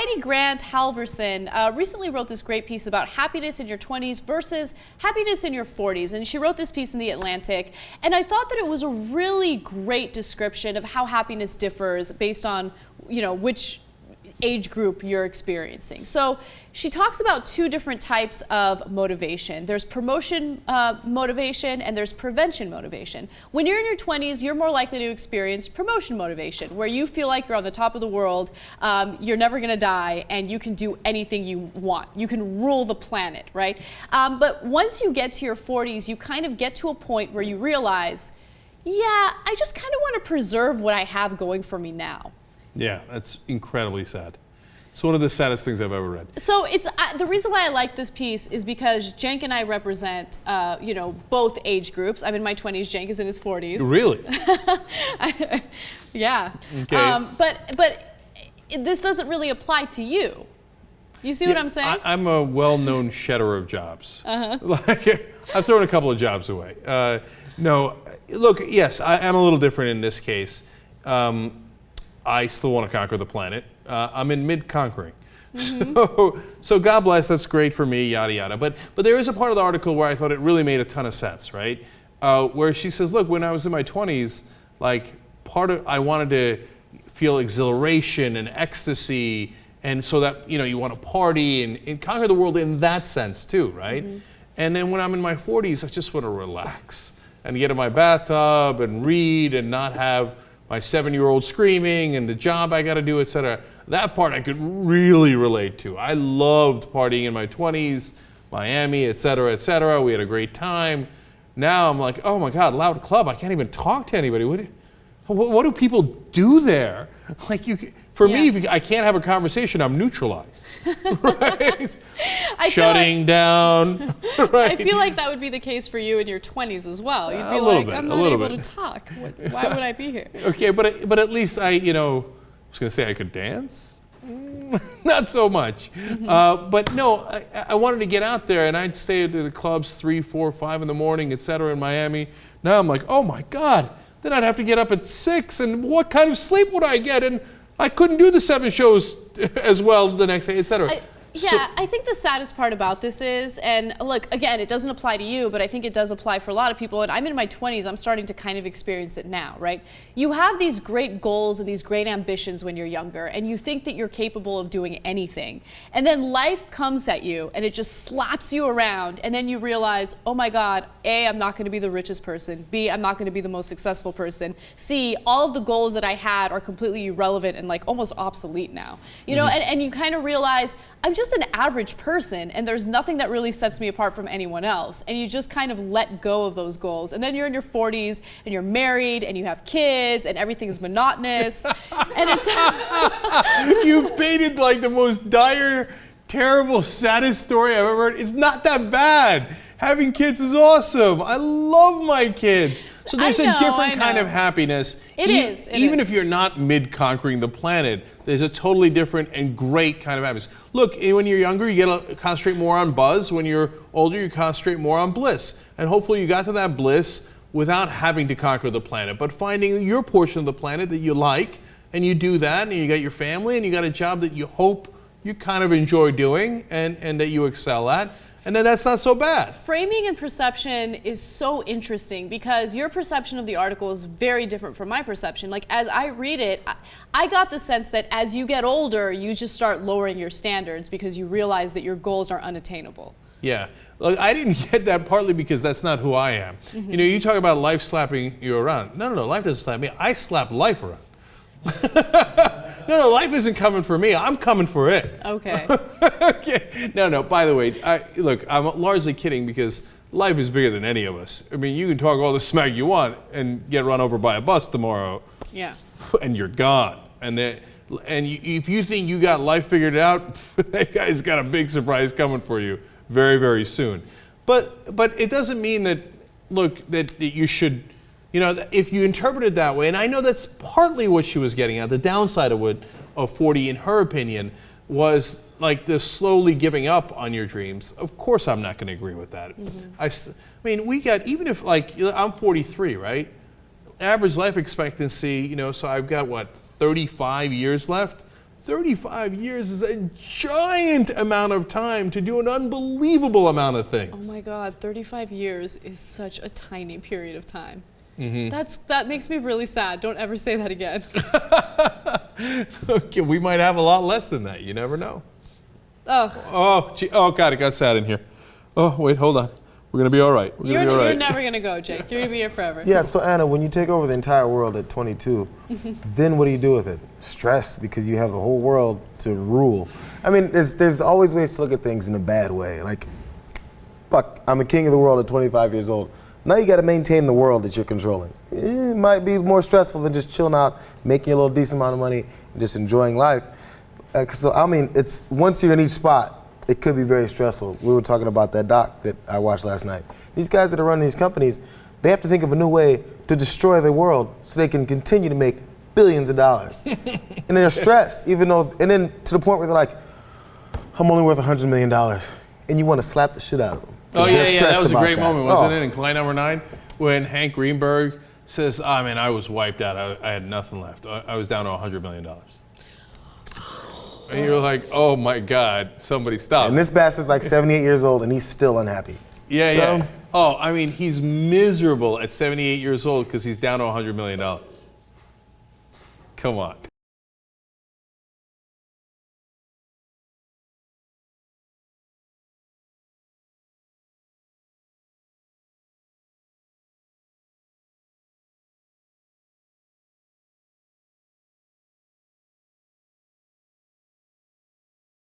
Heidi Grant Halverson recently wrote this great piece about happiness in your 20s versus happiness in your 40s. And she wrote this piece in The Atlantic. And I thought that it was a really great description of how happiness differs based on, which age group you're experiencing. So she talks about two different types of motivation. There's promotion motivation and there's prevention motivation. When you're in your 20s, you're more likely to experience promotion motivation, where you feel like you're on the top of the world, you're never gonna die, and you can do anything you want. You can rule the planet, right? But once you get to your 40s, you kind of get to a point where you realize, yeah, I just kind of want to preserve what I have going for me now. Yeah, that's incredibly sad. It's one of the saddest things I've ever read. So it's the reason why I like this piece is because Cenk and I represent, both age groups. I'm in my 20s. Cenk is in his 40s. Really? Yeah. Okay. But this doesn't really apply to you. You see what I'm saying? I'm a well-known shedder of jobs. Like, I've thrown a couple of jobs away. No, look, yes, I'm a little different in this case. I still want to conquer the planet. I'm in mid-conquering. So God bless, that's great for me, yada, yada. But there is a part of the article where I thought it really made a ton of sense, right? Where she says, look, when I was in my 20s, like, I wanted to feel exhilaration and ecstasy, and so that, you want to party and conquer the world in that sense too, right? And then when I'm in my 40s, I just want to relax and get in my bathtub and read and not have my 7-year-old screaming and the job I got to do, etc. That part I could really relate to. I loved partying in my 20s, Miami, etc., etc. We had a great time. Now I'm like, oh my God, loud club. I can't even talk to anybody. What do people do there? Like, for me, if I can't have a conversation, I'm neutralized. Right? Shutting down. Right? I feel like that would be the case for you in your 20s as well. You'd be like, I'm not able to talk. Why would I be here? Okay, but at least I was going to say I could dance. Not so much. But no, I wanted to get out there, and I'd stay at the clubs 3, 4, 5 in the morning, etc. in Miami. Now I'm like, oh my God. Then I'd have to get up at 6, and what kind of sleep would I get? And I couldn't do the 7 shows as well the next day, etc. I think the saddest part about this is, and look, again, it doesn't apply to you, but I think it does apply for a lot of people, and I'm in my 20s, I'm starting to kind of experience it now, right? You have these great goals and these great ambitions when you're younger, and you think that you're capable of doing anything. And then life comes at you, and it just slaps you around, and then you realize, oh my God, A, I'm not gonna be the richest person, B, I'm not gonna be the most successful person, C, all of the goals that I had are completely irrelevant and like almost obsolete now. You know, and you kind of realize, I'm just an average person, and there's nothing that really sets me apart from anyone else. And you just kind of let go of those goals. And then you're in your 40s, and you're married, and you have kids, and everything's monotonous. And it's You painted like the most dire, terrible, saddest story I've ever heard. It's not that bad. Having kids is awesome. I love my kids. So there's a different kind of happiness. It is. Even if you're not mid-conquering the planet, there's a totally different and great kind of happiness. Look, when you're younger, you get to concentrate more on buzz. When you're older, you concentrate more on bliss. And hopefully you got to that bliss without having to conquer the planet, but finding your portion of the planet that you like, and you do that, and you got your family, and you got a job that you hope you kind of enjoy doing and that you excel at. And then that's not so bad. Framing and perception is so interesting because your perception of the article is very different from my perception. Like, as I read it, I got the sense that as you get older, you just start lowering your standards because you realize that your goals are unattainable. Yeah. Look, I didn't get that partly because that's not who I am. You talk about life slapping you around. No, life doesn't slap me. I slap life around. No, life isn't coming for me. I'm coming for it. Okay. Okay. No, by the way, look, I'm largely kidding because life is bigger than any of us. I mean, you can talk all the smack you want and get run over by a bus tomorrow. Yeah. And you're gone. If you think you got life figured out, that guy's got a big surprise coming for you very, very soon. But it doesn't mean that, look, that you should, if you interpret it that way, and I know that's partly what she was getting at, the downside of 40, in her opinion, was like the slowly giving up on your dreams. Of course I'm not going to agree with that. I mean, even if, like, I'm 43, right? Average life expectancy, so I've got, 35 years left? 35 years is a giant amount of time to do an unbelievable amount of things. Oh my God, 35 years is such a tiny period of time. That makes me really sad. Don't ever say that again. Okay, we might have a lot less than that. You never know. Oh, Oh God, it got sad in here. Oh, wait, hold on. We're gonna be all right. you're never gonna go, Jake. You're gonna be here forever. Yeah, so Anna, when you take over the entire world at 22, then what do you do with it? Stress, because you have the whole world to rule. I mean, there's always ways to look at things in a bad way. Like, fuck, I'm the king of the world at 25 years old. Now you got to maintain the world that you're controlling. It might be more stressful than just chilling out, making a little decent amount of money, and just enjoying life. So I mean, it's once you're in each spot, it could be very stressful. We were talking about that doc that I watched last night. These guys that are running these companies, they have to think of a new way to destroy their world so they can continue to make billions of dollars. And they're stressed, and then to the point where they're like, I'm only worth $100 million. And you want to slap the shit out of them. Oh yeah, that was a great moment, wasn't it? In Klein number 9, when Hank Greenberg says, "Ah, man, I was wiped out. I had nothing left. I was down to $100 million." And you're like, "Oh my God, somebody stop!" And this bastard's like 78 years old, and he's still unhappy. Yeah. Oh, I mean, he's miserable at 78 years old because he's down to $100 million. Come on.